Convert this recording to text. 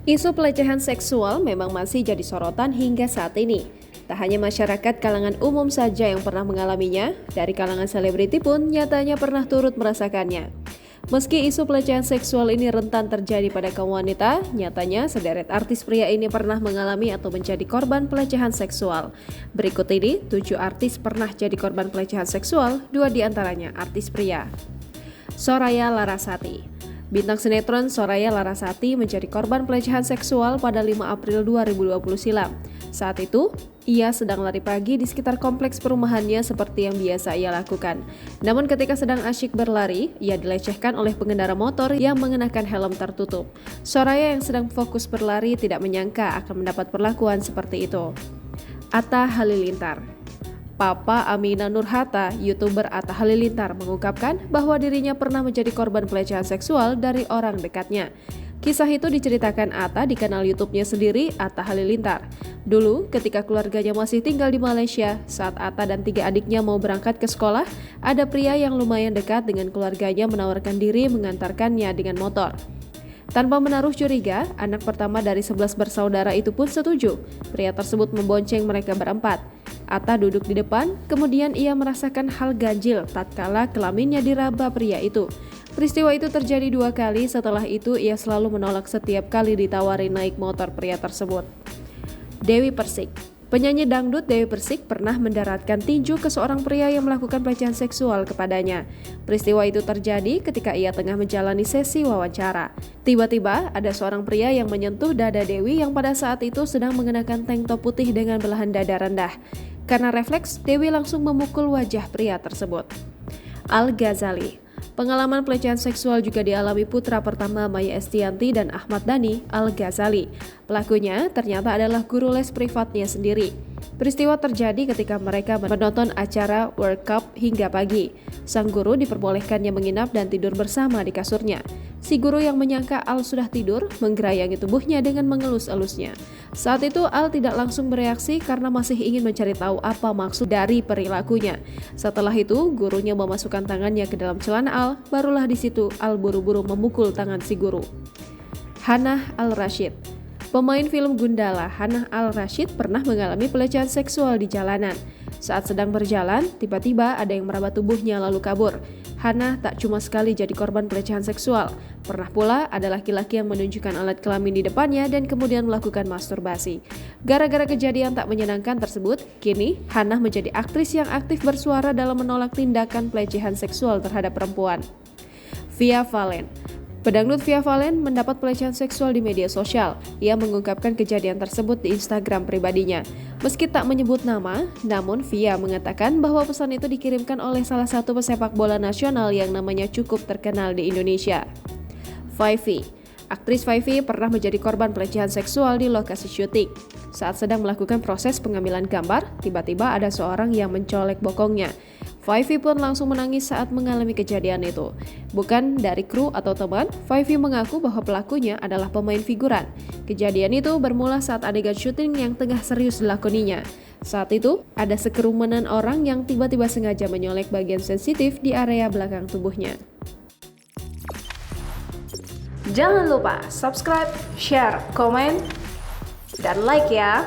Isu pelecehan seksual memang masih jadi sorotan hingga saat ini. Tak hanya masyarakat kalangan umum saja yang pernah mengalaminya, dari kalangan selebriti pun nyatanya pernah turut merasakannya. Meski isu pelecehan seksual ini rentan terjadi pada kaum wanita, nyatanya sederet artis pria ini pernah mengalami atau menjadi korban pelecehan seksual. Berikut ini 7 artis pernah jadi korban pelecehan seksual, 2 diantaranya artis pria. Soraya Larasati. Bintang sinetron Soraya Larasati menjadi korban pelecehan seksual pada 5 April 2020 silam. Saat itu, ia sedang lari pagi di sekitar kompleks perumahannya seperti yang biasa ia lakukan. Namun ketika sedang asyik berlari, ia dilecehkan oleh pengendara motor yang mengenakan helm tertutup. Soraya yang sedang fokus berlari tidak menyangka akan mendapat perlakuan seperti itu. Atta Halilintar. Papa Amina Nurhata, YouTuber Atta Halilintar, mengungkapkan bahwa dirinya pernah menjadi korban pelecehan seksual dari orang dekatnya. Kisah itu diceritakan Atta di kanal YouTube-nya sendiri, Atta Halilintar. Dulu, ketika keluarganya masih tinggal di Malaysia, saat Atta dan 3 adiknya mau berangkat ke sekolah, ada pria yang lumayan dekat dengan keluarganya menawarkan diri mengantarkannya dengan motor. Tanpa menaruh curiga, anak pertama dari 11 bersaudara itu pun setuju. Pria tersebut membonceng mereka berempat. Atta duduk di depan, kemudian ia merasakan hal ganjil tatkala kelaminnya diraba pria itu. Peristiwa itu terjadi 2 kali, setelah itu ia selalu menolak setiap kali ditawari naik motor pria tersebut. Dewi Persik. Penyanyi dangdut Dewi Persik pernah mendaratkan tinju ke seorang pria yang melakukan pelecehan seksual kepadanya. Peristiwa itu terjadi ketika ia tengah menjalani sesi wawancara. Tiba-tiba ada seorang pria yang menyentuh dada Dewi yang pada saat itu sedang mengenakan tank top putih dengan belahan dada rendah. Karena refleks, Dewi langsung memukul wajah pria tersebut. Al-Ghazali. Pengalaman pelecehan seksual juga dialami putra pertama Maya Estianty dan Ahmad Dhani, Al-Ghazali. Pelakunya ternyata adalah guru les privatnya sendiri. Peristiwa terjadi ketika mereka menonton acara World Cup hingga pagi. Sang guru diperbolehkannya menginap dan tidur bersama di kasurnya. Si guru yang menyangka Al sudah tidur, menggerayangi tubuhnya dengan mengelus-elusnya. Saat itu Al tidak langsung bereaksi karena masih ingin mencari tahu apa maksud dari perilakunya. Setelah itu, gurunya memasukkan tangannya ke dalam celana Al, barulah di situ Al buru-buru memukul tangan si guru. Hannah Al-Rashid. Pemain film Gundala Hannah Al-Rashid pernah mengalami pelecehan seksual di jalanan. Saat sedang berjalan, tiba-tiba ada yang meraba tubuhnya lalu kabur. Hannah tak cuma sekali jadi korban pelecehan seksual. Pernah pula ada laki-laki yang menunjukkan alat kelamin di depannya dan kemudian melakukan masturbasi. Gara-gara kejadian tak menyenangkan tersebut, kini Hannah menjadi aktris yang aktif bersuara dalam menolak tindakan pelecehan seksual terhadap perempuan. Via Valen. Pedangdut Via Valen mendapat pelecehan seksual di media sosial. Ia mengungkapkan kejadian tersebut di Instagram pribadinya. Meski tak menyebut nama, namun Via mengatakan bahwa pesan itu dikirimkan oleh salah satu pesepak bola nasional yang namanya cukup terkenal di Indonesia. Fifi. Aktris Fifi pernah menjadi korban pelecehan seksual di lokasi syuting. Saat sedang melakukan proses pengambilan gambar, tiba-tiba ada seorang yang mencolek bokongnya. Fifi pun langsung menangis saat mengalami kejadian itu. Bukan dari kru atau teman, Fifi mengaku bahwa pelakunya adalah pemain figuran. Kejadian itu bermula saat adegan syuting yang tengah serius dilakoninya. Saat itu, ada sekerumunan orang yang tiba-tiba sengaja menyolek bagian sensitif di area belakang tubuhnya. Jangan lupa subscribe, share, komen, dan like ya!